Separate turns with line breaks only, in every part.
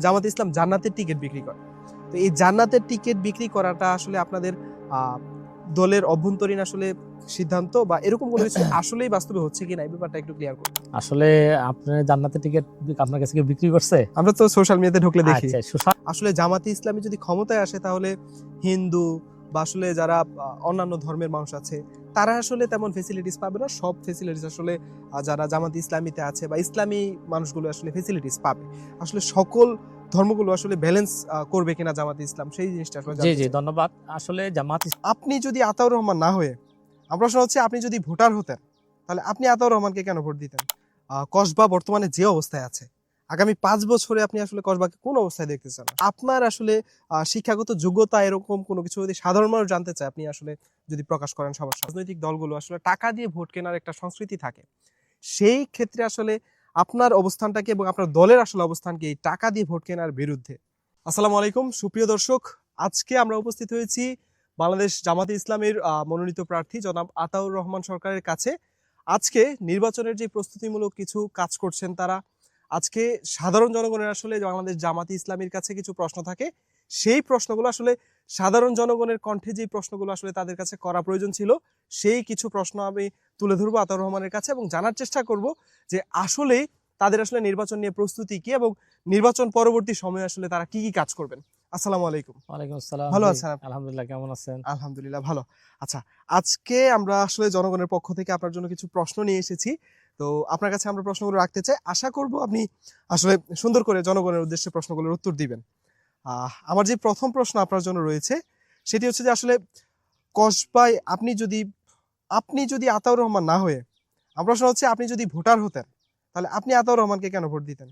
জামাত ইসলাম জান্নাতের টিকিট বিক্রি করে। তো এই জান্নাতের টিকিট বিক্রি করাটা আসলে আপনাদের দলের অভ্যন্তরীণ আসলে সিদ্ধান্ত বা এরকম কোনো কিছু আসলেই বাস্তবে হচ্ছে কিনা এই ব্যাপারটা একটু ক্লিয়ার করুন।
আসলে আপনি জান্নাতের টিকিট আপনার কাছে কি বিক্রি করছে?
আমরা তো সোশ্যাল মিডিয়াতে ঢুকলে দেখি।
আচ্ছা,
আসলে জামাতে ইসলামী যদি ক্ষমতায় আসে তাহলে হিন্দু বা আসলে যারা অন্যান্য ধর্মের মানুষ আছে তারা আসলে তেমন ফেসিলিটিস পাবে না। সব ফেসিলিটিস আসলে যারা জামাতে ইসলামীতে আছে বা ইসলামী মানুষগুলো আসলে ফেসিলিটিস পাবে। আসলে সকল ধর্মগুলো আসলে ব্যালেন্স করবে কিনা জামাতে ইসলাম সেই জিনিসটা আসলে
জি
জানতে
জি
চাই।
ধন্যবাদ। আসলে জামাত
আপনি যদি আতাউর রহমান না হয়ে, আমার প্রশ্ন হচ্ছে আপনি যদি ভোটার হতেন তাহলে আপনি আতাউর রহমানকে কেন ভোট দিতেন? কসবা বর্তমানে যে অবস্থায় আছে আগামী 5 বছরে আপনি আসলে কসবাকে কোন অবস্থায় দেখতে চান? আপনার আসলে শিক্ষাগত যোগ্যতা এরকম কোনো কিছু যদি সাধারণ মানুষ জানতে চায় আপনি আসলে যদি প্রকাশ করেন সবার সামনে। রাজনৈতিক দলগুলো আসলে টাকা দিয়ে ভোট কেনার একটা সংস্কৃতি থাকে। সেই ক্ষেত্রে আসলে আপনার অবস্থানটা কি এবং আপনার দলের আসলে অবস্থান কি এই টাকা দিয়ে ভোট কেনার বিরুদ্ধে? আসসালামু আলাইকুম সুপ্রিয় দর্শক, আজকে আমরা উপস্থিত হয়েছি বাংলাদেশ জামাতে ইসলামের মনোনীত প্রার্থী জনাব আতাউর রহমান সরকারের কাছে। আজকে নির্বাচনের যে প্রস্তুতিমূলক কিছু কাজ করছেন তারা। আজকে সাধারণ জনগণের আসলে বাংলাদেশ জামাতে ইসলামীর কাছে কিছু প্রশ্ন থাকে, সেই প্রশ্নগুলো আসলে সাধারণ জনগণের কণ্ঠে যে প্রশ্নগুলো আসলে তাদের কাছে করা প্রয়োজন ছিল সেই কিছু প্রশ্ন আমি তুলে ধরবো আতাউর রহমানের কাছে এবং জানার চেষ্টা করব যে আসলে তাদের আসলে নির্বাচন নিয়ে প্রস্তুতি কি এবং নির্বাচন পরবর্তী সময়ে আসলে তারা কি কি কাজ করবেন। আসসালামু আলাইকুম।
ওয়ালাইকুম আসসালাম।
ভালো
জি,
আছেন আপনি?
আলহামদুলিল্লাহ, কেমন আছেন?
আলহামদুলিল্লাহ ভালো। আচ্ছা, আজকে আমরা আসলে জনগণের পক্ষ থেকে আপনার জন্য কিছু প্রশ্ন নিয়ে এসেছি। তো আপনার কাছে আমরা প্রশ্নগুলো রাখতে চাই। আশা করব আপনি আসলে সুন্দর করে জনগণের উদ্দেশ্যে প্রশ্নগুলোর উত্তর দিবেন। আমার যে প্রথম প্রশ্ন আপনার জন্য রয়েছে সেটি হচ্ছে যে আসলে কসবায় আপনি যদি আতাউর রহমান না হয়ে, আমার প্রশ্ন হচ্ছে আপনি যদি ভোটার হতেন তাহলে আপনি আতাউর রহমানকে কেন ভোট দিতেন?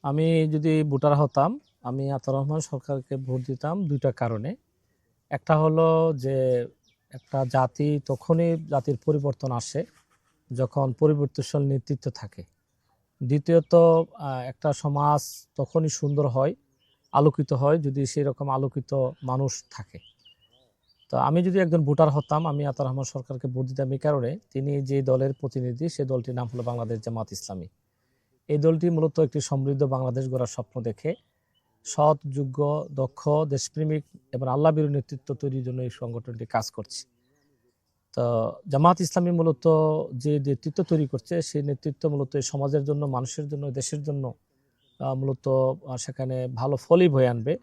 আমি যদি ভোটার হতাম, আমি আতাউর রহমান সরকারকে ভোট দিতাম দুইটা কারণে। একটা হলো যে একটা জাতি তখনই জাতির পরিবর্তন আসে যখন পরিবর্তনশীল নেতৃত্ব থাকে। দ্বিতীয়ত একটা সমাজ তখনই সুন্দর হয়, আলোকিত হয় যদি সেই রকম আলোকিত মানুষ থাকে। তো আমি যদি একজন ভোটার হতাম, আমি আতাউর রহমান সরকারকে ভোট দিতাম এই কারণে, তিনি যে দলের প্রতিনিধি সেই দলটির নাম হলো বাংলাদেশ জামাত ইসলামী। এই দলটি মূলত একটি সমৃদ্ধ বাংলাদেশ গড়ার স্বপ্ন দেখে সৎ, যোগ্য, দক্ষ, দেশপ্রেমিক এবং আল্লাহভীরু নেতৃত্ব তৈরির জন্য এই সংগঠনটি কাজ করছে। তো জামাত ইসলামী মূলত যে নেতৃত্ব তৈরি করছে সেই নেতৃত্ব মূলত এই সমাজের জন্য, মানুষের জন্য, দেশের জন্য মূলত সেখানে ভালো ফলই বয়ে আনবে,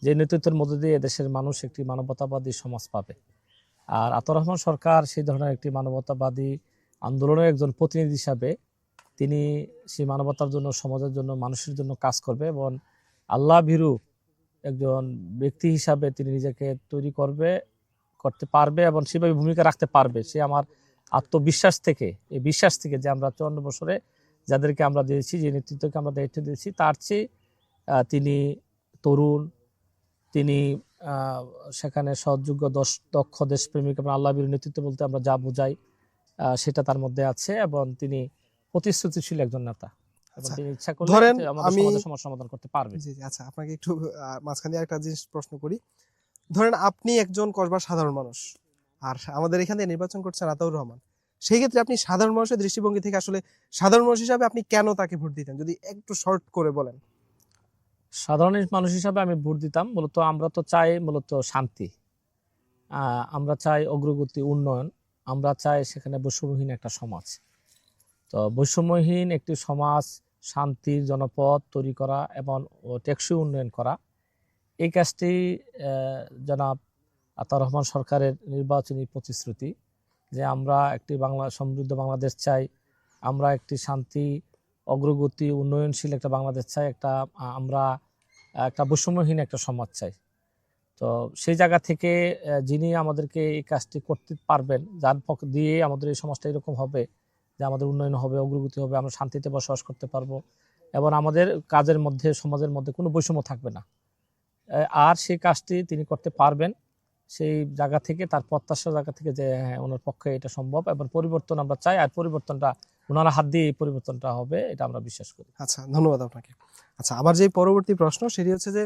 যে নেতৃত্বের মধ্যে দিয়ে দেশের মানুষ একটি মানবতাবাদী সমাজ পাবে। আর আতাউর রহমান সরকার সেই ধরনের একটি মানবতাবাদী আন্দোলনের একজন প্রতিনিধি হিসাবে তিনি সেই মানবতার জন্য, সমাজের জন্য, মানুষের জন্য কাজ করবে এবং আল্লাহ ভীরু একজন ব্যক্তি হিসাবে তিনি নিজেকে তৈরি করতে পারবে এবং সেভাবে ভূমিকা রাখতে পারবে। সে আমার আত্মবিশ্বাস থেকে, এই বিশ্বাস থেকে যে আমরা 54 বছরে যাদেরকে আমরা দিয়েছি, যে নেতৃত্বকে আমরা দায়িত্ব দিয়েছি, তার চেয়ে তিনি তরুণ, তিনি সেখানে সৎযোগ্য, দক্ষ, দেশপ্রেমিক এবং আল্লাহভীরু নেতৃত্ব বলতে আমরা যা বোঝাই সেটা তার মধ্যে আছে এবং তিনি প্রতিশ্রুতিশীল একজন নেতা এবং
আচ্ছা,
তিনি ইচ্ছা করলে
ধরেন
আমাদের
আমি
সমাজের সমস্যা সমাধান করতে পারবে।
জি জি আচ্ছা, আপনাকে একটু মাঝখানে দিয়ে একটা জিনিস প্রশ্ন করি। ধরেন আপনি একজন কসবার সাধারণ মানুষ আর আমাদের এখানে নির্বাচন করছেন আতাউর রহমান, সেই ক্ষেত্রে আপনি সাধারণ মানুষের দৃষ্টিভঙ্গি থেকে আসলে সাধারণ মানুষ হিসাবে আপনি কেন তাকে ভোট দিতেন যদি একটু শর্ট করে বলেন?
সাধারণ মানুষ হিসাবে আমি ভোট দিতাম মূলত, আমরা তো চাই মূলত শান্তি, আমরা চাই অগ্রগতি, উন্নয়ন, আমরা চাই সেখানে বৈষম্যহীন একটা সমাজ। তো বৈষম্যহীন একটি সমাজ, শান্তির জনপদ তৈরি করা এবং টেকসই উন্নয়ন করা, এই কাজটি জনাব আতাউর রহমান সরকারের নির্বাচনী প্রতিশ্রুতি যে আমরা একটি সমৃদ্ধ বাংলাদেশ চাই, আমরা একটি শান্তি, অগ্রগতি, উন্নয়নশীল একটা বাংলাদেশ চাই, আমরা একটা বৈষম্যহীন একটা সমাজ চাই। তো সেই জায়গা থেকে যিনি আমাদেরকে এই কাজটি করতে পারবেন, যার পক্ষ দিয়ে আমাদের এই সমাজটা এরকম হবে যে আমাদের উন্নয়ন হবে, অগ্রগতি হবে, আমরা শান্তিতে বসবাস করতে পারবো এবং আমাদের কাজের মধ্যে, সমাজের মধ্যে কোনো বৈষম্য থাকবে না। আর সেই কাজটি তিনি করতে পারবেন সেই জায়গা থেকে, তার প্রত্যাশার জায়গা থেকে যে হ্যাঁ ওনার পক্ষে এটা সম্ভব এবং পরিবর্তন আমরা চাই, আর পরিবর্তনটা ওনার হাত দিয়ে এই পরিবর্তনটা হবে, এটা আমরা বিশ্বাস করি।
আচ্ছা, ধন্যবাদ আপনাকে। আচ্ছা, আমার যে পরবর্তী প্রশ্ন সেটি হচ্ছে যে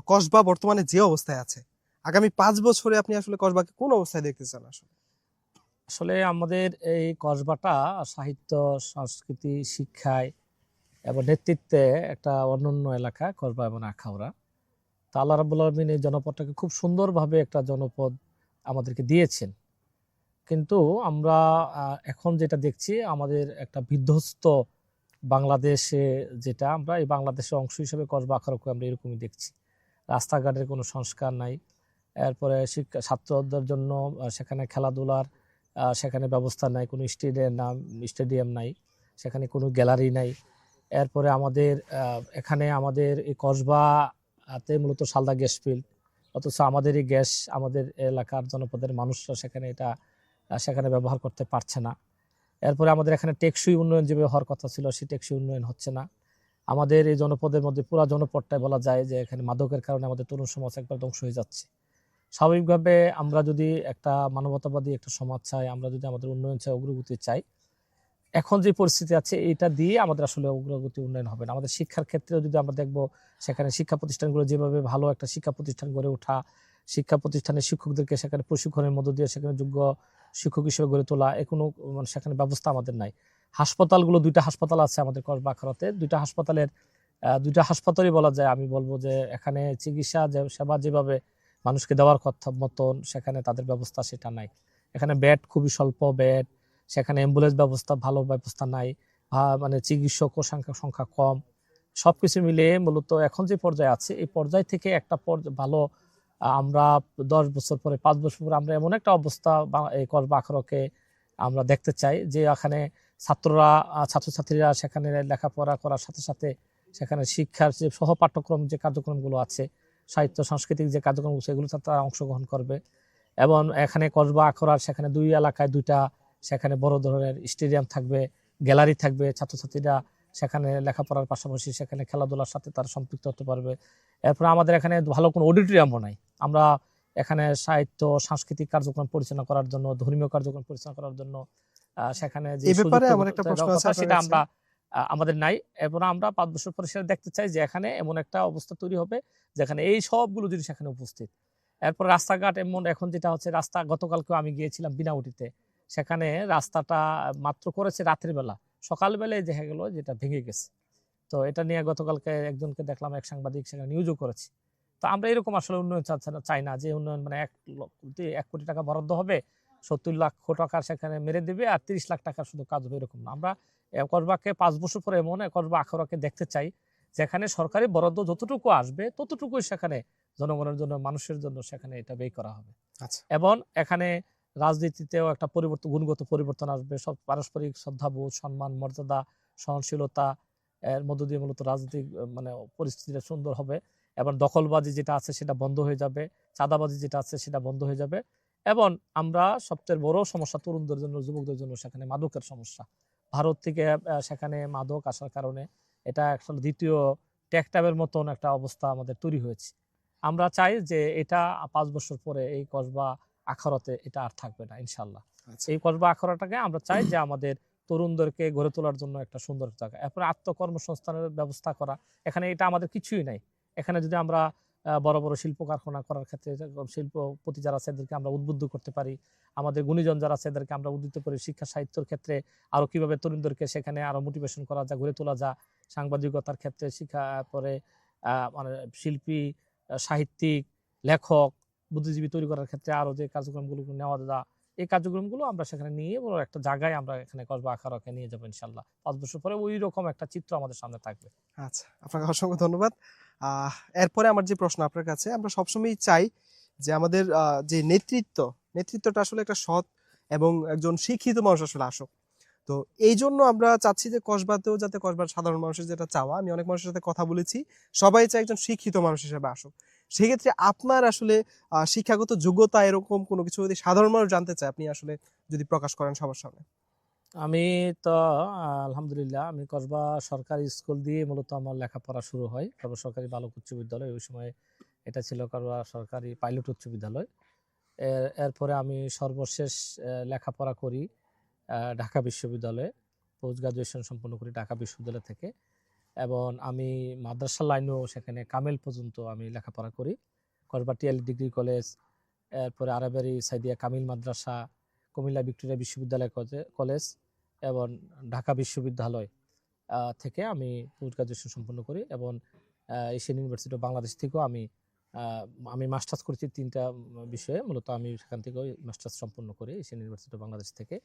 কসবা বর্তমানে যে অবস্থায় আছে আগামী 5 বছরে আপনি আসলে কসবাকে কোন অবস্থায় দেখতে চান? আসলে
আসলে আমাদের এই কসবাটা সাহিত্য, সংস্কৃতি, শিক্ষায় এবং নেতৃত্বে একটা অনন্য এলাকা কসবা এবং আখাউড়া। তা আল্লাহ রাব্বুল আলামিন এই জনপদটাকে খুব সুন্দরভাবে একটা জনপদ আমাদেরকে দিয়েছেন। কিন্তু আমরা এখন যেটা দেখছি আমাদের একটা বিধ্বস্ত বাংলাদেশে, যেটা আমরা এই বাংলাদেশের অংশ হিসেবে কসবা আখাউড়াকে আমরা এরকমই দেখছি। রাস্তাঘাটের কোনো সংস্কার নাই। এরপরে শিক্ষা ছাত্রদের জন্য সেখানে খেলাধুলার সেখানে ব্যবস্থা নাই, কোনো স্টেডিয়াম নাই, সেখানে কোনো গ্যালারি নাই। এরপরে আমাদের এখানে আমাদের এই কসবাতে মূলত সালদা গ্যাস ফিল্ড, অথচ আমাদের এই গ্যাস আমাদের এলাকার জনপদের মানুষরা সেখানে এটা সেখানে ব্যবহার করতে পারছে না। এরপরে আমাদের এখানে টেকসই উন্নয়ন যেভাবে হওয়ার কথা ছিল সেই টেকসই উন্নয়ন হচ্ছে না। আমাদের এই জনপদের মধ্যে পুরা জনপদটাই বলা যায় যে এখানে মাদকের কারণে আমাদের তরুণ সমাজ একবার ধ্বংস হয়ে যাচ্ছে। স্বাভাবিকভাবে আমরা যদি একটা মানবতাবাদী একটা সমাজ চাই, আমরা যদি আমাদের উন্নয়ন চাই, অগ্রগতি চাই, এখন যে পরিস্থিতি আছে এটা দিয়ে আমাদের আসলে অগ্রগতি উন্নয়ন হবে না। আমাদের শিক্ষার ক্ষেত্রেও যদি আমরা দেখব, সেখানে শিক্ষা প্রতিষ্ঠানগুলো যেভাবে ভালো একটা শিক্ষা প্রতিষ্ঠান গড়ে ওঠা, শিক্ষা প্রতিষ্ঠানের শিক্ষকদেরকে সেখানে প্রশিক্ষণের মধ্য দিয়ে সেখানে যোগ্য শিক্ষক হিসেবে গড়ে তোলা, কোনো মানে সেখানে ব্যবস্থা আমাদের নাই। হাসপাতালগুলো, 2টা হাসপাতাল আছে আমাদের কসবা আখাউড়াতে, 2টা হাসপাতালের 2টা হাসপাতালই বলা যায়, আমি বলবো যে এখানে চিকিৎসা সেবা যেভাবে মানুষকে দেওয়ার কথা মতন সেখানে তাদের ব্যবস্থা সেটা নাই। এখানে বেড খুবই স্বল্প বেড, সেখানে অ্যাম্বুলেন্স ব্যবস্থা ভালো ব্যবস্থা নাই, মানে চিকিৎসকও সংখ্যা কম। সবকিছু মিলিয়ে মূলত এখন যে পর্যায়ে আছে এই পর্যায় থেকে একটা ভালো আমরা 10 বছর পরে, 5 বছর পরে আমরা এমন একটা অবস্থা এই কসবা আখাউড়াকে আমরা দেখতে চাই যে এখানে ছাত্রছাত্রীরা সেখানে লেখাপড়া করার সাথে সাথে সেখানে শিক্ষার যে সহ পাঠ্যক্রম যে কার্যক্রমগুলো আছে, সাহিত্য সাংস্কৃতিক যে কার্যক্রম সেগুলো তারা অংশগ্রহণ করবে। এবং এখানে কসবা আখাউড়ার সেখানে 2 এলাকায় 2টা সেখানে বড় ধরনের স্টেডিয়াম থাকবে, গ্যালারি থাকবে, ছাত্রছাত্রীরা সেখানে লেখাপড়ার পাশাপাশি সেখানে খেলাধুলার সাথে তারা সম্পৃক্ত হতে পারবে। এরপর আমাদের এখানে ভালো কোনো অডিটোরিয়ামও নাই। আমরা এখানে সাহিত্য সাংস্কৃতিক কার্যক্রম পরিচালনা করার জন্য, ধর্মীয় কার্যক্রম পরিচালনা করার জন্য সেখানে যে
এই ব্যাপারে আমার একটা প্রশ্ন আছে আপনার
সেটা
কাছে।
আমরা আমাদের নাই। এবং আমরা 5 বছর পরে সেটা দেখতে চাই যে এখানে এমন একটা অবস্থা তৈরি হবে যেখানে এই সবগুলো জিনিস সেখানে উপস্থিত। এরপর রাস্তাঘাট এমন এখন যেটা হচ্ছে, রাস্তা গতকালকেও আমি গিয়েছিলাম বিনাউটিতে, সেখানে রাস্তাটা মাত্র করেছে রাতের বেলা, সকালবেলায় দেখা গেল যেটা ভেঙে গেছে। তো এটা নিয়ে গতকালকে একজনকে দেখলাম, এক সাংবাদিক সেখানে নিউজও করেছে। তো আমরা এরকম আসলে উন্নয়ন চাই না যে উন্নয়ন মানে 1 কোটি টাকা বরাদ্দ হবে, 70 লক্ষ টাকা সেখানে মেরে দেবে আর 30 লাখ টাকা শুধু কাজ হবে, এরকম না। আমরা কসবাকে 5 বছর পরে এমন কসবা আখাউড়াকে দেখতে চাই যেখানে সরকারি বরাদ্দ যতটুকু আসবে ততটুকুই সেখানে জনগণের জন্য, মানুষের জন্য সেখানে এটা ব্যয় করা হবে।
আচ্ছা,
এবং এখানে রাজনীতিতেও একটা গুণগত পরিবর্তন আসবে। সব পারস্পরিক শ্রদ্ধাবোধ, সম্মান, মর্যাদা, সহনশীলতা এর মধ্য দিয়ে মূলত রাজনৈতিক মানে পরিস্থিতিটা সুন্দর হবে। এবং দখলবাজি যেটা আছে সেটা বন্ধ হয়ে যাবে, চাঁদাবাজি যেটা আছে সেটা বন্ধ হয়ে যাবে। এবং আমরা সবচেয়ে বড় সমস্যা তরুণদের জন্য, যুবকদের জন্য সেখানে মাদকের সমস্যা। ভারত থেকে সেখানে মাদক আসার কারণে এটা আসলে দ্বিতীয় টেকটাবের মতন একটা অবস্থা আমাদের তৈরি হয়েছে। আমরা চাই যে এটা 5 বছর পরে এই কসবা আখাউড়াতে এটা আর থাকবে না ইনশাল্লাহ।
আচ্ছা।
এই কসবা আখাউড়াটাকে আমরা চাই যে আমাদের তরুণদেরকে গড়ে তোলার জন্য একটা সুন্দর জায়গা। এরপরে আত্মকর্মসংস্থানের ব্যবস্থা করা, এখানে এটা আমাদের কিছুই নাই। এখানে যদি আমরা বড় বড় শিল্প কারখানা করার ক্ষেত্রে শিল্পপতি যারা আছে এদেরকে আমরা উদ্বুদ্ধ করতে পারি, আমাদের গুণীজন যারা আছে এদেরকে আমরা উদ্বুদ্ধ করি, শিক্ষা সাহিত্যের ক্ষেত্রে আরো কিভাবে তরুণদেরকে সেখানে আরো মোটিভেশন করা যায়, গড়ে তোলা যায়, সাংবাদিকতার ক্ষেত্রে শিক্ষা, পরে মানে শিল্পী, সাহিত্যিক, লেখক, বুদ্ধিজীবী তৈরি করার ক্ষেত্রে আরো যে কার্যক্রমগুলো নেওয়া যায়, এই কার্যক্রমগুলো আমরা সেখানে নিয়ে বড় একটা জায়গায় আমরা এখানে কসবা আখাউড়াকে নিয়ে যাবো ইনশাল্লাহ। 5 বছর পরে ওই রকম একটা চিত্র আমাদের সামনে থাকবে।
আচ্ছা, আপনাকে অসংখ্য ধন্যবাদ। এরপরে আমার যে প্রশ্ন আপনার কাছে, আমরা সবসময় চাই যে আমাদের যে নেতৃত্বটা আসলে একটা সৎ এবং একজন শিক্ষিত মানুষ আসলে আসুক। তো এই জন্য আমরা চাচ্ছি যে কসবাতেও যাতে কসবার সাধারণ মানুষের যেটা চাওয়া, আমি অনেক মানুষের সাথে কথা বলেছি, সবাই চায় একজন শিক্ষিত মানুষ হিসেবে আসুক। সেক্ষেত্রে আপনার আসলে শিক্ষাগত যোগ্যতা এরকম কোনো কিছু যদি সাধারণ মানুষ জানতে চায়, আপনি আসলে যদি প্রকাশ করেন সবার সামনে।
আমি তো আলহামদুলিল্লাহ আমি কসবা সরকারি স্কুল দিয়ে মূলত আমার লেখাপড়া শুরু হয়, কসবা সরকারি বালক উচ্চ বিদ্যালয়, ওই সময় এটা ছিল কসবা সরকারি পাইলট উচ্চ বিদ্যালয়। এরপরে আমি সর্বশেষ লেখাপড়া করি ঢাকা বিশ্ববিদ্যালয়ে, পোস্ট গ্রাজুয়েশন সম্পন্ন করি ঢাকা বিশ্ববিদ্যালয় থেকে। এবং আমি মাদ্রাসা লাইনেও সেখানে কামেল পর্যন্ত আমি লেখাপড়া করি, কসবা টিএল ডিগ্রি কলেজ, এরপরে আরাবারি সাইদিয়া কামিল মাদ্রাসা, কুমিল্লা ভিক্টোরিয়া বিশ্ববিদ্যালয় কলেজ এবং ঢাকা বিশ্ববিদ্যালয়, থেকে আমি পোস্ট গ্রাজুয়েশন সম্পন্ন করি, এবং এশিয়ান ইউনিভার্সিটি অফ বাংলাদেশ থেকেও আমি মাস্টার্স করেছি 3টা বিষয়ে। মূলত আমি সেখান থেকেও মাস্টার্স সম্পন্ন করি এশিয়ান ইউনিভার্সিটি অফ বাংলাদেশ থেকে।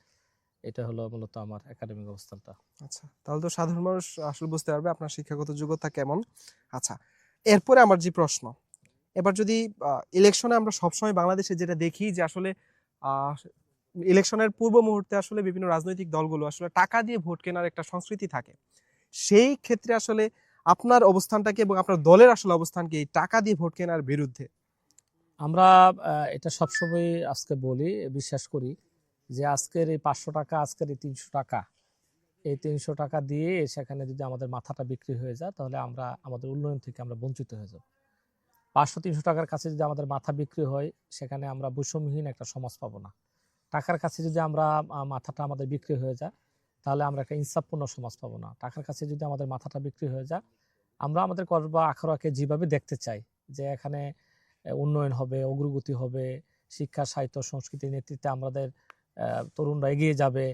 এটা হলো মূলত আমার একাডেমিক অবস্থানটা।
আচ্ছা, তাহলে তো সাধারণ মানুষ আসলে বুঝতে পারবে আপনার শিক্ষাগত যোগ্যতা কেমন। আচ্ছা, এরপরে আমার যে প্রশ্ন, এবার যদি ইলেকশনে আমরা সবসময় বাংলাদেশে যেটা দেখি যে আসলে ইলেকশনের পূর্ব মুহূর্তে আসলে বিভিন্ন রাজনৈতিক দলগুলো আসলে টাকা দিয়ে ভোট কেনার একটা সংস্কৃতি থাকে। সেই ক্ষেত্রে আসলে আপনার অবস্থানটা কি এবং আপনার দলের আসলে অবস্থান কি এই টাকা দিয়ে ভোট কেনার বিরুদ্ধে?
আমরা এটা সবসময় আজকে বলি, বিশ্বাস করি যে আজকের এই 500 টাকা, আজকের এই 300 টাকা, এই 300 টাকা দিয়ে সেখানে যদি আমাদের মাথাটা বিক্রি হয়ে যায়, তাহলে আমরা আমাদের উন্নয়ন থেকে আমরা বঞ্চিত হয়ে যাব। 500-300 টাকার কাছে যদি আমাদের মাথা বিক্রি হয়, সেখানে আমরা বৈষম্যহীন একটা সমাজ পাবো না। টাকার কাছে যদি আমরা মাথাটা আমাদের বিক্রি হয়ে যায়, তাহলে আমরা একটা ইনসাফপূর্ণ সমাজ পাবো না। টাকার কাছে যদি আমাদের মাথাটা বিক্রি হয়ে যায়, আমরা আমাদের কসবা আখাউড়াকে যেভাবে দেখতে চাই, যে এখানে উন্নয়ন হবে, অগ্রগতি হবে, শিক্ষা, সাহিত্য, সংস্কৃতি, নেতৃত্বে আমাদের তরুণরা এগিয়ে যাবে,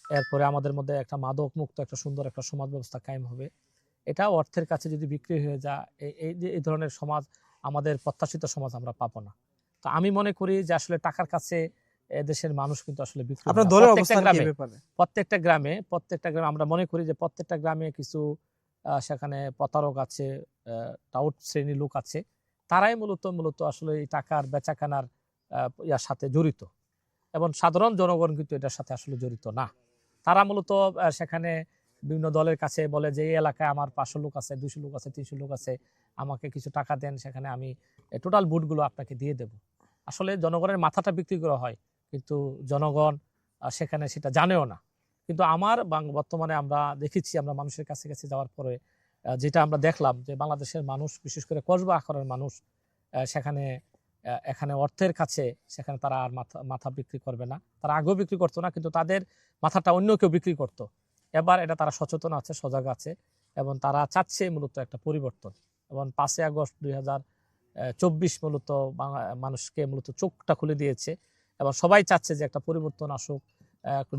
এরপরে আমাদের মধ্যে একটা মাদক মুক্ত একটা সুন্দর একটা সমাজ ব্যবস্থা কায়েম হবে, এটা অর্থের কাছে যদি বিক্রি হয়ে যায়, এই ধরনের সমাজ, আমাদের প্রত্যাশিত সমাজ আমরা পাবো না। তো আমি মনে করি যে আসলে টাকার কাছে দেশের মানুষ কিন্তু আসলে বিক্রি হয়
আপনার
না।
দলের
প্রত্যেকটা
অবস্থান কি এই
গ্রামে,
ব্যাপারে?
প্রত্যেকটা গ্রামে আমরা মনে করি যে প্রত্যেকটা গ্রামে কিছু সেখানে প্রতারক আছে, টাউট শ্রেণীর লোক আছে, তারাই মূলত আসলে এই টাকার বেচাকেনার ইয়ার সাথে জড়িত, এবং সাধারণ জনগণ কিন্তু এটার সাথে আসলে জড়িত না। তারা মূলত সেখানে বিভিন্ন দলের কাছে বলে যে এই এলাকায় আমার 500 লোক আছে, 200 লোক আছে, 300 লোক আছে, আমাকে কিছু টাকা দেন, সেখানে আমি টোটাল ভোটগুলো আপনাকে দিয়ে দেব। আসলে জনগণের মাথাটা বিক্রি করা হয়, কিন্তু জনগণ সেখানে সেটা জানেও না। কিন্তু বর্তমানে আমরা দেখেছি, আমরা মানুষের কাছে কাছে যাওয়ার পরে যেটা আমরা দেখলাম, যে বাংলাদেশের মানুষ, বিশেষ করে কসবা আখাউড়ার মানুষ, সেখানে এখানে অর্থের কাছে সেখানে তারা আর মাথা বিক্রি করবে না। তারা আগেও বিক্রি করতো না, কিন্তু তাদের মাথাটা অন্য কেউ বিক্রি করতো। এবার এটা তারা সচেতন আছে, সজাগ আছে, এবং তারা চাচ্ছে মূলত একটা পরিবর্তন। এবং 5ই আগস্ট 2024 মূলত মানুষকে মূলত চোখটা খুলে দিয়েছে, এবং সবাই চাচ্ছে যে একটা পরিবর্তন আসুক,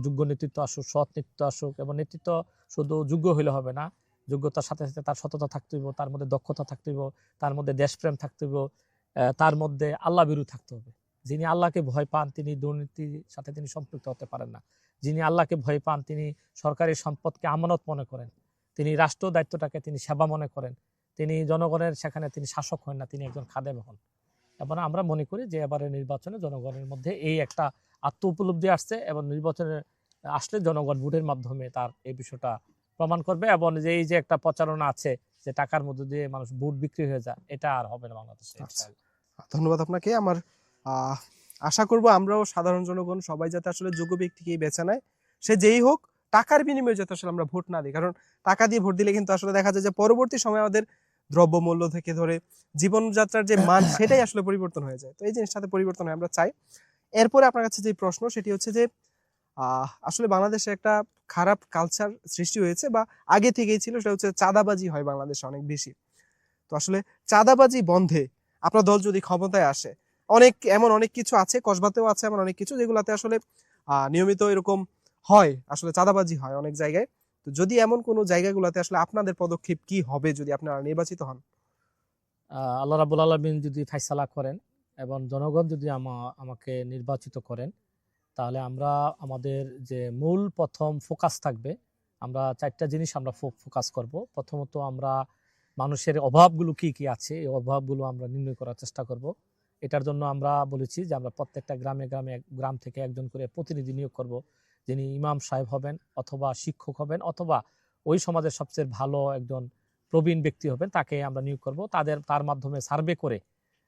যোগ্য নেতৃত্ব আসুক, সৎ নেতৃত্ব আসুক। এবং নেতৃত্ব শুধু যোগ্য হইলে হবে না, যোগ্যতার সাথে সাথে তার সততা থাকতে হইব, তার মধ্যে দক্ষতা থাকতে হইব, তার মধ্যে দেশপ্রেম থাকতে হইব, তার মধ্যে আল্লাহ ভীরু থাকতে হবে। যিনি আল্লাহকে ভয় পান, তিনি দুর্নীতির সাথে তিনি সম্পৃক্ত হতে পারেন না। যিনি আল্লাহকে ভয় পান, তিনি সরকারি সম্পদকে আমানত মনে করেন, তিনি রাষ্ট্র দায়িত্বটাকে তিনি সেবা মনে করেন, তিনি জনগণের সেখানে তিনি শাসক হন না, তিনি একজন খাদেম হন। এবং আমরা মনে করি যে এবারে নির্বাচনে জনগণের মধ্যে এই একটা আত্ম উপলব্ধি আসছে, এবং নির্বাচনে আসলে জনগণ ভোটের মাধ্যমে তার এই বিষয়টা প্রমাণ করবে, এবং যে এই যে একটা প্রচারণা আছে যে টাকার মধ্যে দিয়ে মানুষ ভোট বিক্রি হয়ে যায়, এটা আর হবে না বাংলাদেশে।
আচ্ছা, ধন্যবাদ আপনাকে। আমার আশা করব আমরাও সাধারণ জনগণ সবাই যাতে আসলে যোগ্য ব্যক্তিকেই বেছে নেয়, সে যেই হোক, টাকার বিনিময়ে যাতে আসলে আমরা ভোট না দিই। কারণ টাকা দিয়ে ভোট দিলে কিন্তু আসলে দেখা যায় যে পরবর্তী সময়ে আমাদের দ্রব্যমূল্য থেকে ধরে জীবনযাত্রার যে মান সেটাই আসলে পরিবর্তন হয়ে যায়। তো এই জিনিসটাতে পরিবর্তন হয় আমরা চাই। এরপরে আপনার কাছে যে প্রশ্ন সেটি হচ্ছে যে আসলে বাংলাদেশে একটা খারাপ কালচার সৃষ্টি হয়েছে বা আগে থেকেই ছিল, সেটা হচ্ছে চাঁদাবাজি হয় বাংলাদেশে অনেক বেশি। তো আসলে চাঁদাবাজি বন্ধে আপনার দল যদি ক্ষমতায় আসে, অনেক কিছু আছে, কসবাতেও আছে এমন অনেক কিছু যেগুলাতে আসলে নিয়মিত এরকম হয়, আসলে চাঁদাবাজি হয় অনেক জায়গায়। তো যদি এমন কোনো জায়গাগুলোতে আসলে আপনাদের পদক্ষেপ কি হবে যদি আপনারা নির্বাচিত হন?
আল্লাহ রাব্বুল আলামিন যদি ফায়সালা করেন এবং জনগণ যদি আমাকে নির্বাচিত করেন, তাহলে আমরা আমাদের যে মূল প্রথম ফোকাস থাকবে, আমরা 4টা জিনিস আমরা ফোকাস করব। প্রথমত আমরা মানুষের অভাবগুলো কি কি আছে, এই অভাবগুলো আমরা নির্ণয় করার চেষ্টা করব। এটার জন্য আমরা বলেছি যে আমরা প্রত্যেকটা গ্রামে গ্রামে গ্রাম থেকে একজন করে প্রতিনিধি নিয়োগ করব, যিনি ইমাম সাহেব হবেন, অথবা শিক্ষক হবেন, অথবা ওই সমাজের সবচেয়ে ভালো একজন প্রবীণ ব্যক্তি হবেন, তাকে আমরা নিয়োগ করব। তার মাধ্যমে সার্ভে করে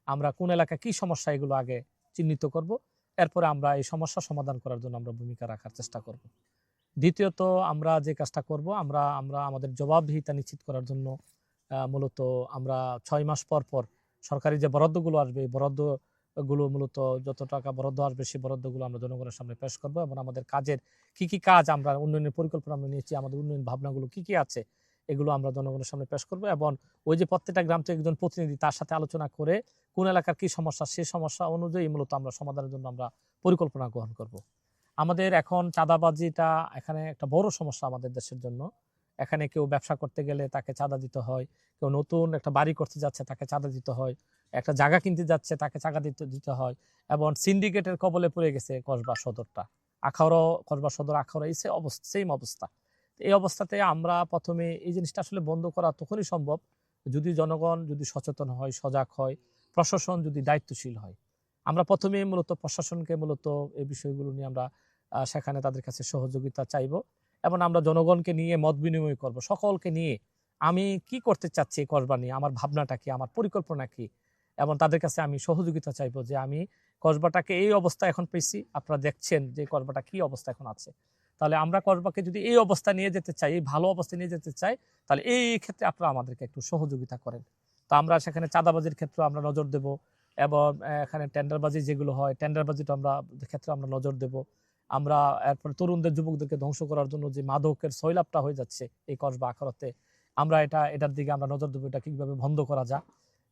আমরা কোন এলাকায় কি সমস্যা, এগুলো আগে চিহ্নিত করব। এরপরে আমরা এই সমস্যা সমাধান করার জন্য আমরা ভূমিকা রাখার চেষ্টা করব। দ্বিতীয়ত আমরা যে কাজটা করব, আমরা আমরা আমাদের জবাবদিহিতা নিশ্চিত করার জন্য মূলত আমরা 6 মাস পর পর সরকারি যে বরাদ্দগুলো আসবে, এই বরাদ্দগুলো মূলত যত টাকা বরাদ্দ আসবে, সেই বরাদ্দগুলো আমরা জনগণের সামনে পেশ করব, এবং আমাদের কাজের কি কাজ, আমরা উন্নয়নের পরিকল্পনা আমরা নিয়েছি, আমাদের উন্নয়ন ভাবনাগুলো কি আছে, এগুলো আমরা জনগণের সামনে পেশ করব। এবং ওই যে প্রত্যেকটা গ্রাম থেকে একজন প্রতিনিধি, তার সাথে আলোচনা করে কোন এলাকার কি সমস্যা, সেই সমস্যা অনুযায়ী মূলত আমরা সমাধানের জন্য আমরা পরিকল্পনা গ্রহণ করব। আমাদের এখন চাঁদাবাজিটা এখানে একটা বড় সমস্যা আমাদের দেশের জন্য, এখানে কেউ ব্যবসা করতে গেলে তাকে চাঁদা দিতে হয়, কেউ নতুন একটা বাড়ি করতে যাচ্ছে তাকে চাঁদা দিতে হয়, একটা জায়গা কিনতে যাচ্ছে তাকে চাঁদা দিতে হয়। এবং সিন্ডিকেটের কবলে পড়ে গেছে কসবা সদরটা, আখাউড়া, কসবা সদর আখাউড়া এই সেম অবস্থা। এই অবস্থাতে আমরা প্রথমে এই জিনিসটা আসলে বন্ধ করা তখনই সম্ভব যদি জনগণ যদি সচেতন হয়, সজাগ হয়, প্রশাসন যদি দায়িত্বশীল হয়। আমরা প্রথমে মূলত প্রশাসনকে মূলত এই বিষয়গুলো নিয়ে আমরা সেখানে তাদের কাছে সহযোগিতা চাইব এবং আমরা জনগণকে নিয়ে মত বিনিময় করব, সকলকে নিয়ে আমি কি করতে চাচ্ছি এই কসবা নিয়ে, আমার ভাবনাটা কি, আমার পরিকল্পনা কি, এবং তাদের কাছে আমি সহযোগিতা চাইবো যে আমি কসবাটাকে এই অবস্থা এখন পেয়েছি, আপনারা দেখছেন যে কসবাটা কি অবস্থা এখন আছে, তাহলে আমরা কসবাকে যদি এই অবস্থা নিয়ে যেতে চাই, এই ভালো অবস্থা নিয়ে যেতে চাই, তাহলে এই ক্ষেত্রে আপনারা আমাদেরকে একটু সহযোগিতা করেন। তো আমরা সেখানে চাঁদাবাজির ক্ষেত্রে আমরা নজর দেব এবং এখানে টেন্ডারবাজি যেগুলো হয় টেন্ডারবাজিটা আমরা ক্ষেত্রে আমরা নজর দেব। আমরা এরপরে তরুণদের যুবকদেরকে ধ্বংস করার জন্য যে মাদকের সৈলাবটা হয়ে যাচ্ছে এই কসবা আখাউড়াতে, আমরা এটার দিকে আমরা নজর দেবো, এটা কিভাবে বন্ধ করা যায়।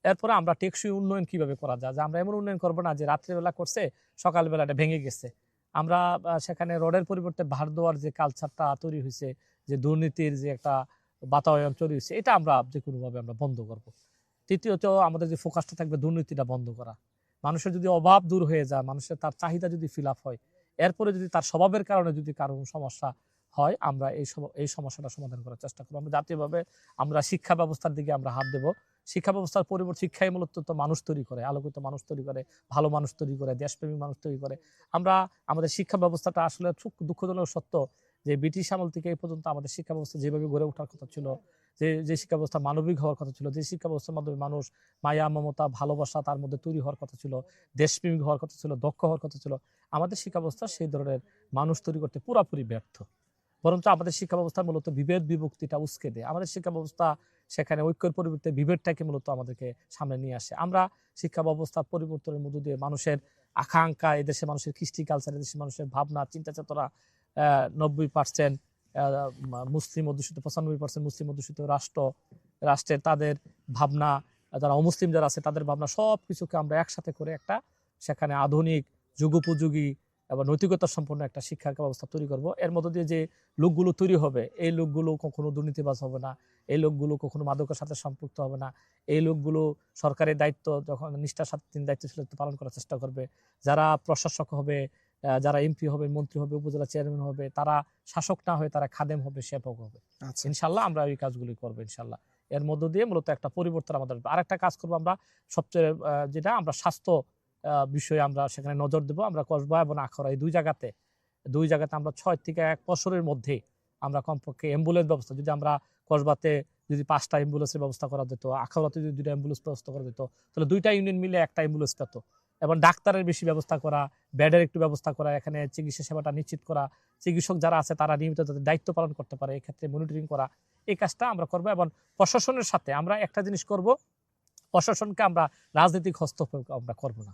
এরপরে আমরা টেকসই উন্নয়ন কিভাবে করা যায়, যে আমরা এমন উন্নয়ন করবো না যে রাত্রিবেলা করছে সকালবেলা এটা ভেঙে গেছে। আমরা সেখানে রোডের পরিবর্তে ভার দেওয়ার যে কালচারটা তৈরি হয়েছে, যে দুর্নীতির যে একটা বাতাবরণ তৈরি হয়েছে, এটা আমরা যে কোনোভাবে আমরা বন্ধ করব। তৃতীয়ত আমাদের যে ফোকাসটা থাকবে দুর্নীতিটা বন্ধ করা। মানুষের যদি অভাব দূর হয়ে যায়, মানুষের তার চাহিদা যদি ফিল আপ হয়, এরপরে যদি তার স্বভাবের কারণে যদি কারো সমস্যা হয়, আমরা এই সমস্যাটা সমাধান করার চেষ্টা করবো। আমরা জাতীয়ভাবে আমরা শিক্ষা ব্যবস্থার দিকে আমরা হাত দেবো। শিক্ষা ব্যবস্থার পরিবর্তে শিক্ষাই মূলত তো মানুষ তৈরি করে, আলোকিত মানুষ তৈরি করে, ভালো মানুষ তৈরি করে, দেশপ্রেমী মানুষ তৈরি করে। আমরা আমাদের শিক্ষা ব্যবস্থাটা আসলে দুঃখজনক সত্য যে ব্রিটিশ আমল থেকে এই পর্যন্ত আমাদের শিক্ষা ব্যবস্থা যেভাবে গড়ে ওঠার কথা ছিল, যে শিক্ষা ব্যবস্থা মানবিক হওয়ার কথা ছিল, যে শিক্ষা ব্যবস্থার মাধ্যমে মানুষ মায়া, মমতা, ভালোবাসা তার মধ্যে তৈরি হওয়ার কথা ছিল, দেশপ্রেমিক হওয়ার কথা ছিল, দক্ষ হওয়ার কথা ছিল, আমাদের শিক্ষা ব্যবস্থা সেই ধরনের মানুষ তৈরি করতে পুরাপুরি ব্যর্থ। বরঞ্চ আমাদের শিক্ষা ব্যবস্থা মূলত বিভেদ বিভক্তিটা উস্কে দেয়। আমাদের শিক্ষা ব্যবস্থা সেখানে ঐক্যের পরিবর্তে বিভেদটাকে মূলত আমাদেরকে সামনে নিয়ে আসে। আমরা শিক্ষা ব্যবস্থা পরিবর্তনের মধ্য দিয়ে মানুষের আকাঙ্ক্ষা, এদেশের মানুষের কৃষ্টি কালচার, এদেশের মানুষের ভাবনা চিন্তা চেতনা, 90% মুসলিম অধ্যুষিত, 95% মুসলিম অধ্যুষিত রাষ্ট্রের তাদের ভাবনা, যারা অমুসলিম যারা আছে তাদের ভাবনা, সব কিছুকে আমরা একসাথে করে একটা সেখানে আধুনিক যুগোপযোগী এবং নৈতিকতা সম্পন্ন একটা শিক্ষা ব্যবস্থা তৈরি করব। এর মধ্য দিয়ে যে লোকগুলো তৈরি হবে, এই লোকগুলো কখনো দুর্নীতিবাজ হবে না, এই লোকগুলো কখনো মাদকের সাথে সম্পৃক্ত হবে না, এই লোকগুলো সরকারের দায়িত্ব যখন নিষ্ঠার সাথে দায়িত্বশীলতা পালন করার চেষ্টা করবে। যারা প্রশাসক হবে, যারা এমপি হবে, মন্ত্রী হবে, উপজেলা চেয়ারম্যান হবে, তারা শাসক না হয়ে তারা খাদেম হবে, সেবক হবে।
আচ্ছা,
ইনশাল্লাহ আমরা এই কাজগুলি করবো ইনশাল্লাহ। এর মধ্য দিয়ে মূলত একটা পরিবর্তন আমাদের। আরেকটা কাজ করবো আমরা সবচেয়ে, যেটা আমরা স্বাস্থ্য বিষয়ে আমরা সেখানে নজর দেবো। আমরা কসবা এবং আখাউড়া এই দুই জায়গাতে আমরা 6 থেকে 1 বছরের মধ্যে আমরা কমপক্ষে অ্যাম্বুলেন্স ব্যবস্থা, যদি আমরা কসবাতে যদি 5টা অ্যাম্বুলেন্সের ব্যবস্থা করা যেত, আখাউড়াতে যদি 2টা অ্যাম্বুলেন্স ব্যবস্থা করা যেত, তাহলে 2টা ইউনিয়ন মিলে একটা অ্যাম্বুলেন্স পেত। এবং ডাক্তারের বেশি ব্যবস্থা করা, বেডের একটু ব্যবস্থা করা, এখানে চিকিৎসা সেবাটা নিশ্চিত করা, চিকিৎসক যারা আছে তারা নিয়মিত তাদের দায়িত্ব পালন করতে পারে, এক্ষেত্রে মনিটরিং করা, এই কাজটা আমরা করবো। এবং প্রশাসনের সাথে আমরা একটা জিনিস করব, প্রশাসনকে আমরা রাজনৈতিক হস্তক্ষেপ আমরা করব না,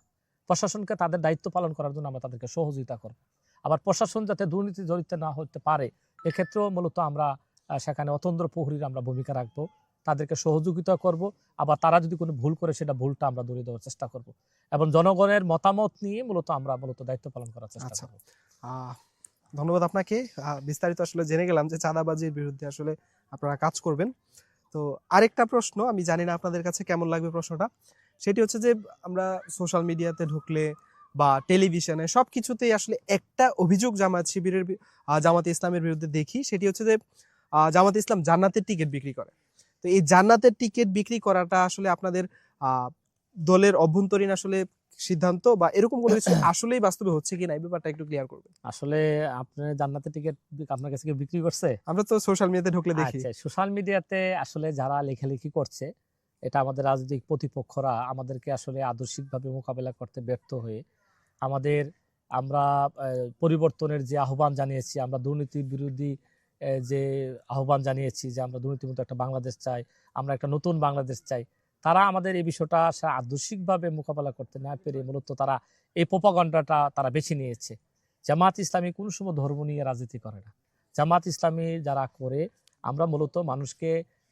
প্রশাসনকে তাদের দায়িত্ব পালন করার জন্য আমরা তাদেরকে সহযোগিতা করব। আবার প্রশাসন যাতে দুর্নীতি জড়িত না হতে পারে, এক্ষেত্রেও মূলত আমরা সেখানে অতন্দ্র প্রহরীর আমরা ভূমিকা রাখবো, তাদেরকে সহযোগিতা করব। আবার তারা যদি কোনো ভুল করে সেটা ভুলটা আমরা ধরে দেওয়ার চেষ্টা করব এবং জনগণের মতামত নিয়ে আমরা দায়িত্ব পালন করার চেষ্টা করব।
ধন্যবাদ আপনাকে। বিস্তারিত আসলে জেনে গেলাম যে চাঁদাবাজির বিরুদ্ধে আসলে আপনারা কাজ করবেন। তো আরেকটা প্রশ্ন, আমি জানি না আপনাদের কাছে কেমন লাগবে প্রশ্নটা, সেটি হচ্ছে যে আমরা সোশ্যাল মিডিয়াতে ঢুকলে বা টেলিভিশনে সবকিছুতেই আসলে একটা অভিযোগ জামাতে ইসলামের বিরুদ্ধে দেখি, সেটি হচ্ছে যে জামাতে ইসলাম জান্নাতের টিকিট বিক্রি করে। তো এই জান্নাতের টিকিট বিক্রি করাটা আসলে আপনাদের দলের অভ্যন্তরীণ আসলে সিদ্ধান্ত বা এরকম কোনো কিছু আসলেই বাস্তবে হচ্ছে কিনা, এই ব্যাপারটা একটু ক্লিয়ার করবেন।
আসলে আপনার জান্নাতের টিকিট আপনার কাছে কেউ বিক্রি করছে?
আমরা তো সোশ্যাল মিডিয়াতে ঢুকলে দেখি।
আচ্ছা, সোশ্যাল মিডিয়াতে আসলে যারা লেখালেখি করছে, এটা আমাদের রাজনৈতিক প্রতিপক্ষরা আমাদেরকে আসলে আদর্শিকভাবে মোকাবেলা করতে ব্যর্থ হয়ে আমরা পরিবর্তনের যে আহ্বান জানিয়েছি, আমরা দুর্নীতি বিরোধী যে আহ্বান জানিয়েছি, যে আমরা দুর্নীতিমুক্ত একটা বাংলাদেশ চাই, আমরা একটা নতুন বাংলাদেশ চাই, তারা আমাদের এই বিষয়টা আদর্শিকভাবে মোকাবেলা করতে না পেরে মূলত তারা এই প্রোপাগান্ডাটা তারা বেছে নিয়েছে। জামাত ইসলামী কোনো সময় ধর্ম নিয়ে রাজনীতি করে না। জামাত ইসলামী যারা করে, আমরা মূলত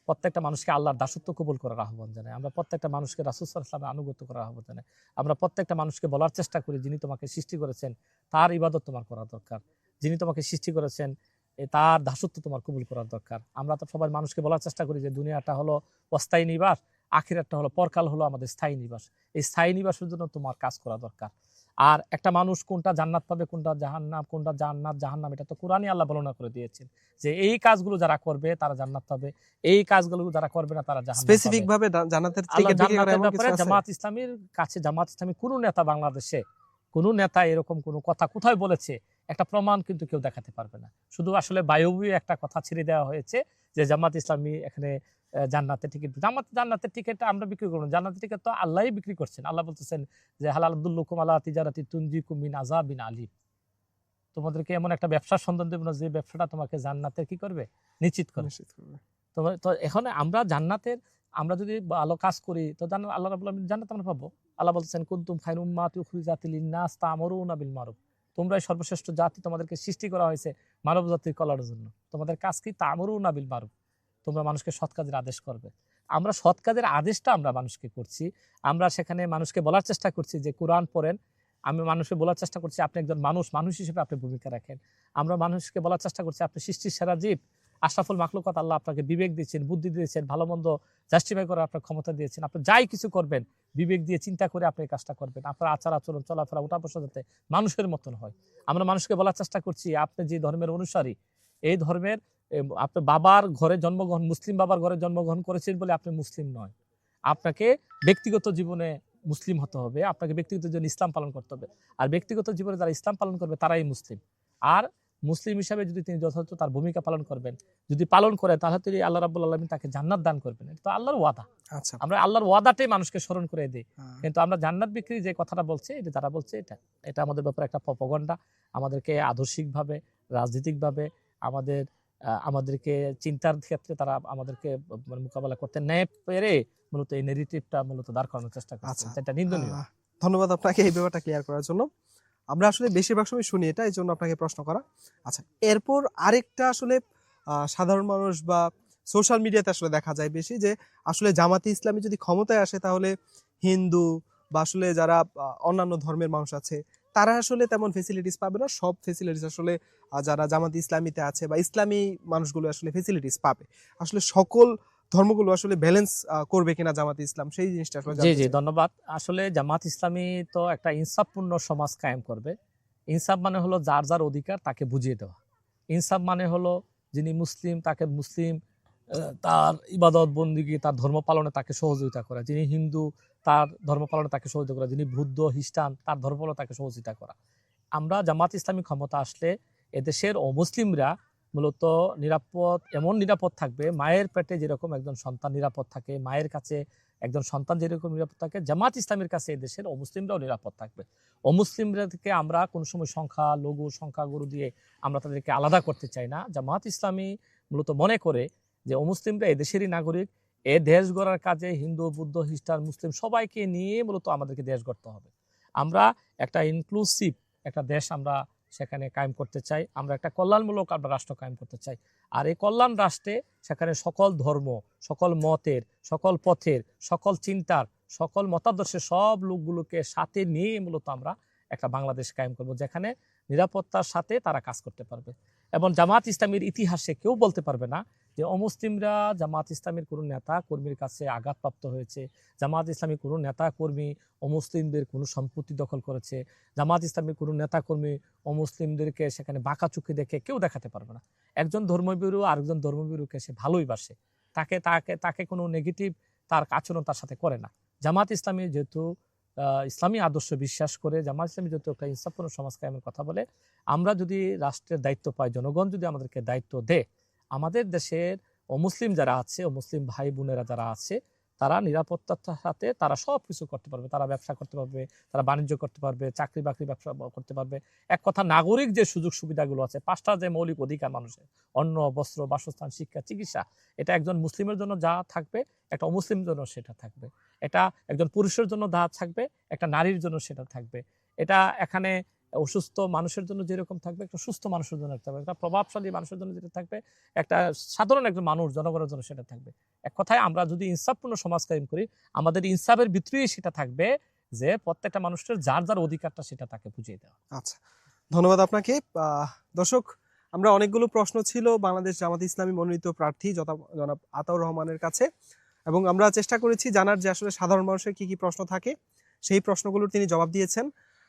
প্রত্যেকটা মানুষকে আল্লাহর দাসত্ব কবুল করার আহ্বান জানাই, আমরা প্রত্যেকটা মানুষকে রাসূল সাল্লাল্লাহু আলাইহি ওয়াসাল্লামের আনুগত্য করার আহ্বান জানাই, আমরা প্রত্যেকটা মানুষকে বলার চেষ্টা করি যিনি তোমাকে সৃষ্টি করেছেন তার ইবাদত তোমার করা দরকার, যিনি তোমাকে সৃষ্টি করেছেন তার দাসত্ব তোমার কবুল করার দরকার। আমরা তো সবাই মানুষকে বলার চেষ্টা করি যে দুনিয়াটা হলো অস্থায়ী নিবাস, আখিরাতটা হলো, পরকাল হলো আমাদের স্থায়ী নিবাস। এই স্থায়ী নিবাসের জন্য তোমার কাজ করা দরকার। আর একটা মানুষ কোনটা জান্নাত পাবে, কোনটা জাহান্নাম, কোনটা জান্নাত জাহান্নাম, এটা তো কোরআনই আল্লাহ বর্ণনা করে দিয়েছেন যে এই কাজগুলো যারা করবে তারা জান্নাত পাবে, এই কাজগুলো যারা করবে না তারা জাহান্নাম
স্পেসিফিক
পাবে।
ভাবে জান্নাতের
আল্লাহ
টিকিট বিক্রি করে
জান্নাতের
এমন কিছু
ব্যাপারে
আছে?
জামাত ইসলামীর কাছে, জামাত ইসলামী কোনো নেতা বাংলাদেশে, কোনো নেতা এরকম কোনো কথা কোথায় বলেছে একটা প্রমাণ কিন্তু কেউ দেখাতে পারবে না। শুধু আসলে বায়বীয় একটা কথা ছেড়ে দেওয়া হয়েছে যে জামাত ইসলামী এখানে জান্নাতের টিকিট, জান্নাতের টিকিট আমরা বিক্রি করবো, জান্নাতের টিকিট তো আল্লাহই বিক্রি করছেন। আল্লাহ বলতেছেন যে হালাল আব্দুল্লুকুম আলা তিজারাতি তুনজিকুম মিন আযাবিন আলিম, তোমাদেরকে এমন একটা ব্যবসার সন্ধান দেব না যে ব্যবসাটা তোমাকে জান্নাতের কি করবে, নিশ্চিত করবে।
নিশ্চিত করবে।
তোমার তো এখন আমরা জান্নাতের, আমরা যদি ভালো কাজ করি তো জান্নাত, আল্লাহ রাব্বুল আলামিন জান্নাত আমরা পাবো। আল্লাহ বলছেন কুনতুম খায়রা উম্মাতিন উখরিজাত লিন-নাস তা'মুরুনা বিল মারুফ, তোমরাই সর্বশ্রেষ্ঠ জাতি, তোমাদেরকে সৃষ্টি করা হয়েছে মানব জাতির কল্যাণের জন্য। তোমাদের কাজ কি? তা'মুরুনা বিল মারুফ, তোমরা মানুষকে সৎ কাজের আদেশ করবে। আমরা সৎ কাজের আদেশটা আমরা মানুষকে করছি। আমরা সেখানে মানুষকে বলার চেষ্টা করছি যে কোরআন পড়েন। আমি মানুষকে বলার চেষ্টা করছি আপনি একজন মানুষ, মানুষ হিসেবে আপনি ভূমিকা রাখেন। আমরা মানুষকে বলার চেষ্টা করছি আপনি সৃষ্টির সেরা জীব, আশরাফুল মাখলুকাত, আল্লাহ আপনাকে বিবেক দিয়েছেন, বুদ্ধি দিয়েছেন, ভালো মন্দ জাস্টিফাই করার আপনার ক্ষমতা দিয়েছেন। আপনি যাই কিছু করবেন বিবেক দিয়ে চিন্তা করে আপনি এই কাজটা করবেন। আপনার আচার আচরণ, চলাফেরা, উঠা বসা যাতে মানুষের মতন হয়। আমরা মানুষকে বলার চেষ্টা করছি আপনি যে ধর্মের অনুসারী, এই ধর্মের আপনার বাবার ঘরে জন্মগ্রহণ, মুসলিম বাবার ঘরে জন্মগ্রহণ করেছেন বলে আপনি মুসলিম নয়। আপনাকে ব্যক্তিগত জীবনে মুসলিম হতে হবে, আপনাকে ব্যক্তিগত জীবনে ইসলাম পালন করতে হবে। আর ব্যক্তিগত জীবনে যারা ইসলাম পালন করবে তারাই মুসলিম। আর মুসলিম হিসাবে যদি তিনি যথাযথ তার ভূমিকা পালন করবেন, যদি পালন করে, তাহলে তিনি আল্লাহ রাব্বুল আলামিন তাকে জান্নাত দান করবেন। এটা তো আল্লাহর ওয়াদা।
আচ্ছা।
আমরা আল্লাহর ওয়াদাটাই মানুষকে স্মরণ করে দিই,
হ্যাঁ।
কিন্তু আমরা জান্নাত বিক্রি যে কথাটা বলছে, এটা যারা বলছে, এটা আমাদের ব্যাপারে একটা প্রপাগান্ডা। আমাদেরকে আদর্শিকভাবে, রাজনৈতিকভাবে, আমাদেরকে চিন্তার ক্ষেত্রে তারা আমাদেরকে মানে মোকাবেলা করতে না পেরে মূলত এই নেগেটিভটা মূলত দাঁড় করানোর চেষ্টা করছে।
আচ্ছা।
এটা নিন্দনীয়।
ধন্যবাদ আপনাকে এই ব্যাপারটা ক্লিয়ার করার জন্য। আমরা আসলে বেশিরভাগ সময় শুনি এটা, এই জন্য আপনাকে প্রশ্ন করা। আচ্ছা, এরপর আরেকটা আসলে সাধারণ মানুষ বা সোশ্যাল মিডিয়াতে আসলে দেখা যায় বেশি যে আসলে জামাতে ইসলামী যদি ক্ষমতায় আসে তাহলে হিন্দু বা আসলে যারা অন্যান্য ধর্মের মানুষ আছে তারা আসলে তেমন ফেসিলিটিস পাবে না, সব ফেসিলিটিস আসলে যারা জামাতে ইসলামীতে আছে বা ইসলামী মানুষগুলো আসলে ফেসিলিটিস পাবে। আসলে সকল ধর্মগুলো আসলে ব্যালেন্স করবে কিনা জামাতে ইসলাম, সেই জিনিসটা আসলে
জি
জানতে
জি
চাই।
ধন্যবাদ। আসলে জামাত ইসলামী তো একটা ইনসাফপূর্ণ সমাজ কায়েম করবে। ইনসাফ মানে হলো যার যার অধিকার তাকে বুঝিয়ে দেওয়া। ইনসাফ মানে হলো যিনি মুসলিম তাকে মুসলিম, তার ইবাদত বন্দিগি, তার ধর্ম পালনে তাকে সহযোগিতা করা। যিনি হিন্দু তার ধর্ম পালনে তাকে সহযোগিতা করা। যিনি বৌদ্ধ খ্রিস্টান তার ধর্ম পালনে তাকে সহযোগিতা করা। আমরা জামাত ইসলামী ক্ষমতা আসলে এদেশের অমুসলিমরা মূলত নিরাপদ, এমন নিরাপদ থাকবে, মায়ের পেটে যেরকম একজন সন্তান নিরাপদ থাকে, মায়ের কাছে একজন সন্তান যেরকম নিরাপদ থাকে, জামাত ইসলামের কাছে এদেশের অমুসলিমরাও নিরাপদ থাকবে। অমুসলিমদেরকে আমরা কোনো সময় সংখ্যা লঘু, সংখ্যা গুরু দিয়ে আমরা তাদেরকে আলাদা করতে চাই না। জামাত ইসলামী মূলত মনে করে যে অমুসলিমরা এদেশেরই নাগরিক, এ দেশ গড়ার কাজে হিন্দু, বুদ্ধ, খ্রিস্টান, মুসলিম সবাইকে নিয়ে মূলত আমাদেরকে দেশ গড়তে হবে। আমরা একটা ইনক্লুসিভ একটা দেশ আমরা সেখানে কায়েম করতে চাই। আমরা একটা কল্যাণমূলক আমরা রাষ্ট্র কায়েম করতে চাই। আর এই কল্যাণ রাষ্ট্রে সেখানে সকল ধর্ম, সকল মতের, সকল পথের, সকল চিন্তার, সকল মতাদর্শের সব লোকগুলোকে সাথে নিয়ে মূলত আমরা একটা বাংলাদেশ কায়েম করব, যেখানে নিরাপত্তার সাথে তারা কাজ করতে পারবে। এবং জামাত ইসলামীর ইতিহাসে কেউ বলতে পারবে না যে অমুসলিমরা জামাত ইসলামীর কোনো নেতা কর্মীর কাছে আঘাতপ্রাপ্ত হয়েছে, জামাত ইসলামীর কোনো নেতা কর্মী অমুসলিমদের কোনো সম্পত্তি দখল করেছে, জামাত ইসলামীর কোনো নেতা কর্মী অমুসলিমদেরকে সেখানে বাঁকা চোখে দেখে কেউ দেখাতে পারবে না। একজন ধর্মবিরু আরেকজন ধর্মবিরুকে সে ভালোই বাসে, তাকে তাকে তাকে কোনো নেগেটিভ তার আচরণ তার সাথে করে না। জামাত ইসলামী যেহেতু ইসলামী আদর্শ বিশ্বাস করে, জামাত ইসলামী যেহেতু একটা ইনসাফপূর্ণ সমাজ কায়েমের কথা বলে, আমরা যদি রাষ্ট্রের দায়িত্ব পাই, জনগণ যদি আমাদেরকে দায়িত্ব দেয়, আমাদের দেশের অমুসলিম যারা আছে, অমুসলিম ভাই বোনেরা যারা আছে, তারা নিরাপত্তার সাথে তারা সব কিছু করতে পারবে। তারা ব্যবসা করতে পারবে, তারা বাণিজ্য করতে পারবে, চাকরি বাকরি ব্যবসা করতে পারবে। এক কথা নাগরিক যে সুযোগ সুবিধাগুলো আছে, 5টা যে মৌলিক অধিকার মানুষের, অন্ন, বস্ত্র, বাসস্থান, শিক্ষা, চিকিৎসা, এটা একজন মুসলিমের জন্য যা থাকবে একটা অমুসলিমের জন্য সেটা থাকবে। এটা একজন পুরুষের জন্য যা থাকবে একটা নারীর জন্য সেটা থাকবে। এটা এখানে অসুস্থ মানুষের জন্য যেরকম থাকবে একটা সুস্থ মানুষের জন্য থাকবে, একটা প্রভাবশালী মানুষের জন্য যেটা থাকবে একটা সাধারণ একজন মানুষ জনগণের জন্য সেটা থাকবে। এক কথায় আমরা যদি ইনসাফপূর্ণ সমাজ কায়েম করি, আমাদের ইনসাফের ভিতরেই সেটা থাকবে যে প্রত্যেকটা মানুষের যার যার অধিকারটা সেটা তাকে বুঝিয়ে দেওয়া।
আচ্ছা, ধন্যবাদ আপনাকে। দর্শক, আমরা অনেকগুলো প্রশ্ন ছিল বাংলাদেশ জামাত ইসলামী মনোনীত প্রার্থী জনাব আতাউর রহমানের কাছে, এবং আমরা চেষ্টা করেছি জানার যে আসলে সাধারণ মানুষের কি কি প্রশ্ন থাকে, সেই প্রশ্নগুলোর তিনি জবাব দিয়েছেন।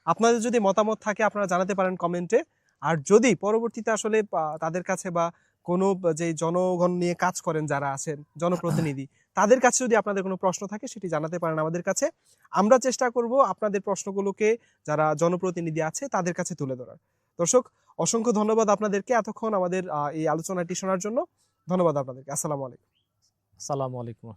আপনাদের যদি মতামত থাকে আপনারা জানাতে পারেন কমেন্টে। আর যদি পরবর্তীতে আসলে তাদের কাছে বা কোনো যে জনগণ নিয়ে কাজ করেন যারা আছেন জনপ্রতিনিধি, তাদের কাছে যদি আপনাদের কোনো প্রশ্ন থাকে সেটি জানাতে পারেন আমাদের কাছে। আমরা চেষ্টা করব আপনাদের প্রশ্নগুলোকে যারা জনপ্রতিনিধি আছে তাদের কাছে তুলে ধরার। দর্শক, অসংখ্য ধন্যবাদ আপনাদেরকে এতক্ষণ আমাদের এই আলোচনাটি শোনার জন্য। ধন্যবাদ আপনাদেরকে। আসসালামু আলাইকুম।
আসসালামু আলাইকুম।